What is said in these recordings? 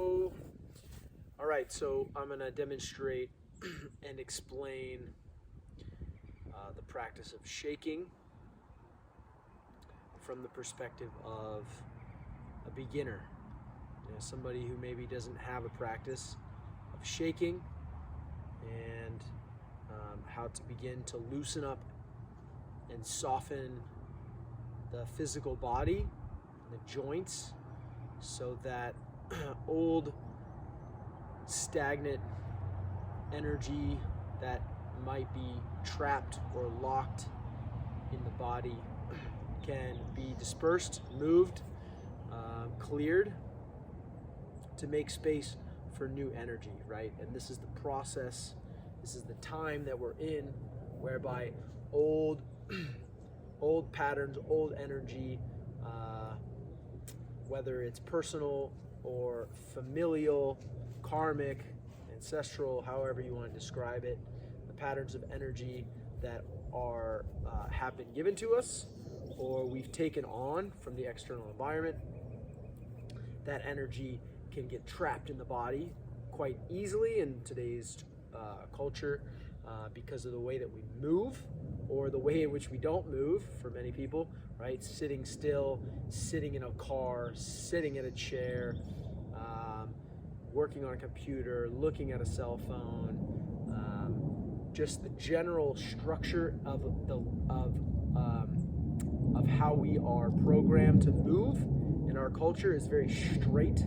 go. All right, so I'm going to demonstrate and explain the practice of shaking from the perspective of a beginner, somebody who maybe doesn't have a practice of shaking, and how to begin to loosen up and soften the physical body, the joints, so that old stagnant energy that might be trapped or locked in the body can be dispersed, moved, cleared, to make space for new energy, right? And this is the process, this is the time that we're in, whereby old patterns, old energy, whether it's personal or familial, karmic, ancestral, however you want to describe it, the patterns of energy that are have been given to us or we've taken on from the external environment, that energy can get trapped in the body quite easily in today's culture because of the way that we move, or the way in which we don't move for many people, right? Sitting still, sitting in a car, sitting in a chair, working on a computer, looking at a cell phone, just the general structure of how we are programmed to move in our culture is very straight,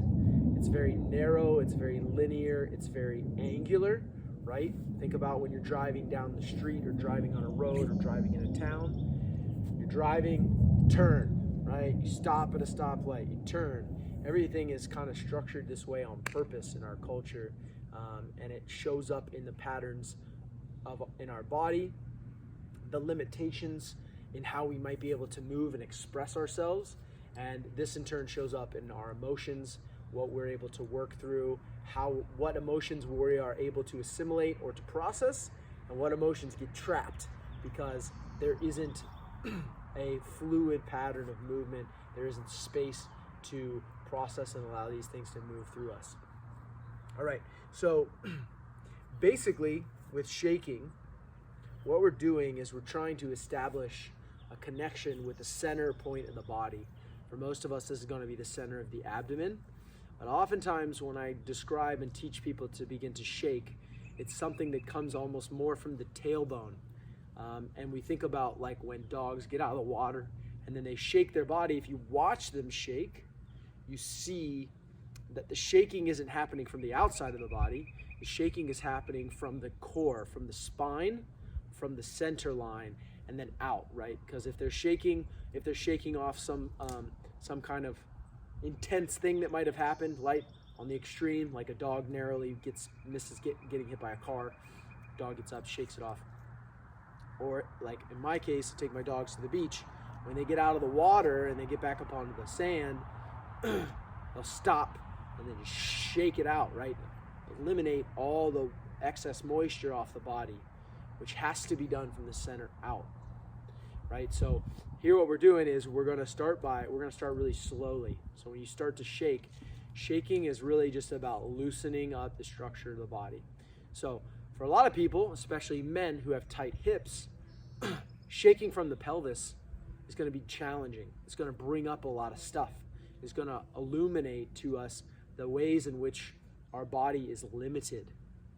it's very narrow, it's very linear, it's very angular, right? Think about when you're driving down the street or driving on a road or driving in a town. You're driving, turn, right? You stop at a stoplight, you turn. Everything is kind of structured this way on purpose in our culture, and it shows up in the patterns in our body, the limitations in how we might be able to move and express ourselves, and this in turn shows up in our emotions, what we're able to work through, what emotions we are able to assimilate or to process, and what emotions get trapped because there isn't a fluid pattern of movement, there isn't space to process and allow these things to move through us. All right, so basically with shaking, what we're doing is we're trying to establish a connection with the center point of the body. For most of us, this is going to be the center of the abdomen. But oftentimes when I describe and teach people to begin to shake, it's something that comes almost more from the tailbone. And we think about like when dogs get out of the water and then they shake their body. If you watch them shake, you see that the shaking isn't happening from the outside of the body. The shaking is happening from the core, from the spine, from the center line, and then out, right? Because if they're shaking off some kind of intense thing that might have happened, like on the extreme, like a dog narrowly misses getting hit by a car, dog gets up, shakes it off. Or like in my case, to take my dogs to the beach, when they get out of the water and they get back up onto the sand, they'll stop and then just shake it out, right? Eliminate all the excess moisture off the body, which has to be done from the center out, right? So here what we're doing is we're going to start really slowly. So when you start to shake, shaking is really just about loosening up the structure of the body. So for a lot of people, especially men who have tight hips, shaking from the pelvis is going to be challenging. It's going to bring up a lot of stuff. It's going to illuminate to us the ways in which our body is limited,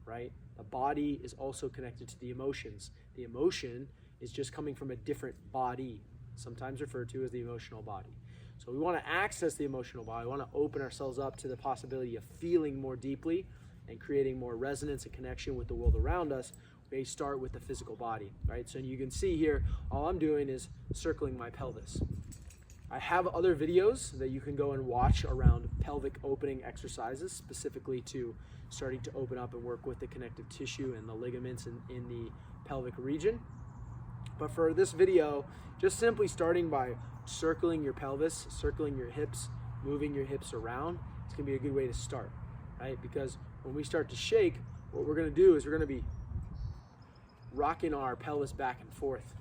right? The body is also connected to the emotions. The emotion is just coming from a different body, sometimes referred to as the emotional body. So we want to access the emotional body. We want to open ourselves up to the possibility of feeling more deeply and creating more resonance and connection with the world around us. We start with the physical body, right? So you can see here, all I'm doing is circling my pelvis. I have other videos that you can go and watch around pelvic opening exercises, specifically to starting to open up and work with the connective tissue and the ligaments in the pelvic region. But for this video, just simply starting by circling your pelvis, circling your hips, moving your hips around, it's gonna be a good way to start, right? Because when we start to shake, what we're gonna do is we're gonna be rocking our pelvis back and forth.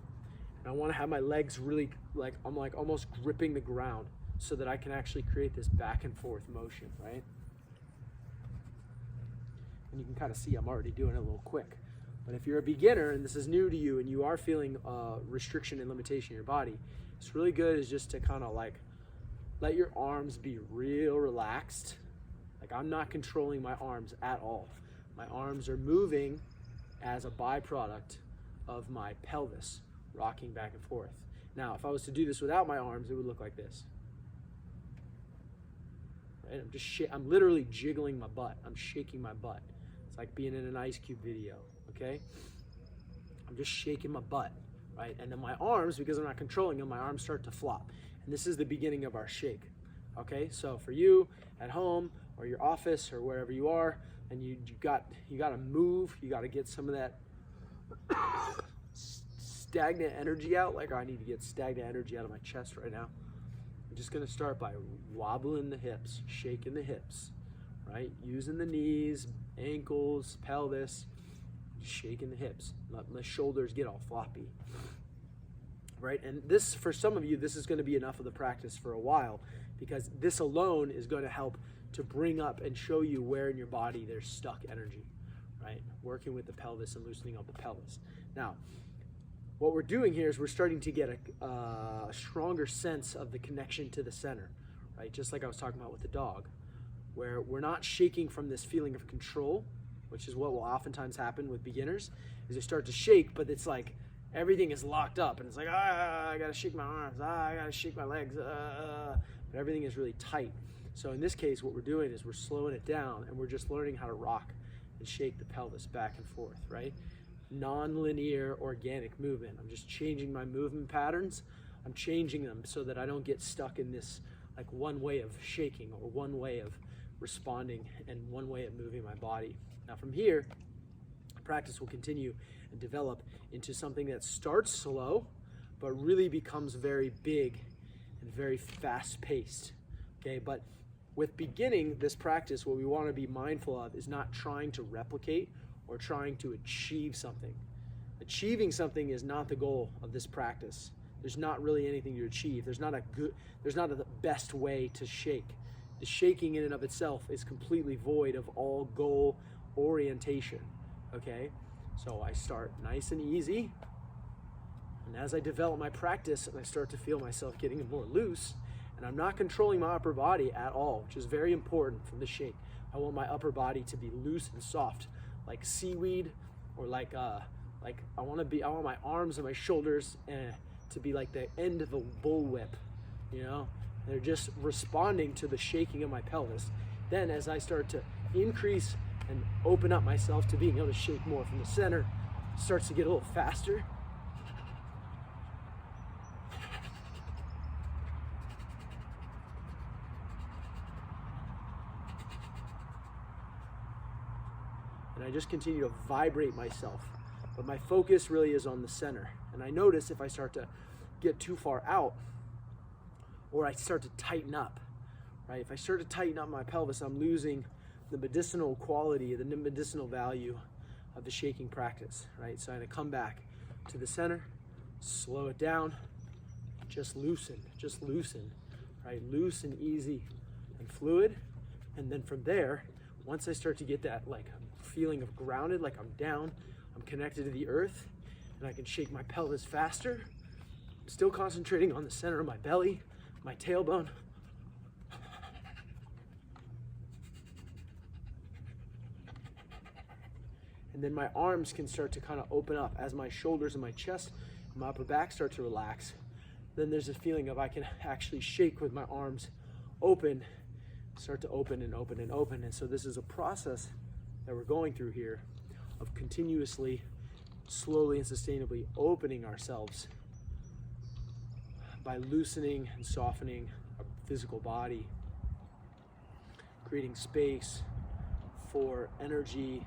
And I wanna have my legs really, I'm almost gripping the ground so that I can actually create this back and forth motion, right? And you can kind of see I'm already doing it a little quick. But if you're a beginner and this is new to you and you are feeling restriction and limitation in your body, it's really good is just to kind of like let your arms be real relaxed. Like I'm not controlling my arms at all. My arms are moving as a byproduct of my pelvis rocking back and forth. Now, if I was to do this without my arms, it would look like this. Right? I'm literally jiggling my butt. I'm shaking my butt. It's like being in an Ice Cube video, okay? I'm just shaking my butt, right? And then my arms, because I'm not controlling them, my arms start to flop. And this is the beginning of our shake, okay? So for you at home or your office or wherever you are, and you got to move, you got to get some of that stagnant energy out. Like I need to get stagnant energy out of my chest right now. I'm just gonna start by wobbling the hips, shaking the hips, right? Using the knees, ankles, pelvis, shaking the hips. Let the shoulders get all floppy, right? And this, for some of you, this is gonna be enough of the practice for a while, because this alone is gonna help to bring up and show you where in your body there's stuck energy, right? Working with the pelvis and loosening up the pelvis. Now, what we're doing here is we're starting to get a stronger sense of the connection to the center, right? Just like I was talking about with the dog, where we're not shaking from this feeling of control, which is what will oftentimes happen with beginners, is they start to shake, but it's like everything is locked up, and it's like, I gotta shake my arms, I gotta shake my legs, but everything is really tight. So in this case, what we're doing is we're slowing it down, and we're just learning how to rock and shake the pelvis back and forth, right? Non-linear organic movement. I'm just changing my movement patterns. I'm changing them so that I don't get stuck in this like one way of shaking or one way of responding and one way of moving my body. Now from here, practice will continue and develop into something that starts slow but really becomes very big and very fast-paced. Okay, but with beginning this practice, what we want to be mindful of is not trying to replicate or trying to achieve something. Achieving something is not the goal of this practice. There's not really anything to achieve. There's not a best way to shake. The shaking in and of itself is completely void of all goal orientation, okay? So I start nice and easy, and as I develop my practice and I start to feel myself getting more loose, and I'm not controlling my upper body at all, which is very important for the shake. I want my upper body to be loose and soft, like seaweed, or like I want my arms and my shoulders to be like the end of a bullwhip, you know? They're just responding to the shaking of my pelvis. Then as I start to increase and open up myself to being able to shake more from the center, it starts to get a little faster. And I just continue to vibrate myself. But my focus really is on the center. And I notice if I start to get too far out, or I start to tighten up, right? If I start to tighten up my pelvis, I'm losing the medicinal quality, the medicinal value of the shaking practice, right? So I'm gonna come back to the center, slow it down, just loosen, right? Loose and easy and fluid. And then from there, once I start to get that like feeling of grounded, like I'm down, I'm connected to the earth, and I can shake my pelvis faster, I'm still concentrating on the center of my belly, my tailbone. And then my arms can start to kind of open up as my shoulders and my chest and my upper back start to relax. Then there's a feeling of I can actually shake with my arms open, start to open and open and open. And so this is a process that we're going through here of continuously, slowly and sustainably opening ourselves by loosening and softening our physical body, creating space for energy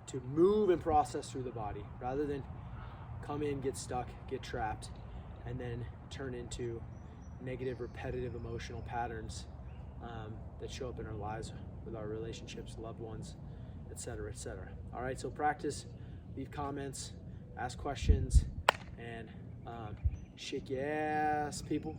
to move and process through the body rather than come in, get stuck, get trapped, and then turn into negative, repetitive emotional patterns that show up in our lives with our relationships, loved ones, etc., etc. All right, so practice, leave comments, ask questions, and shake your ass, people.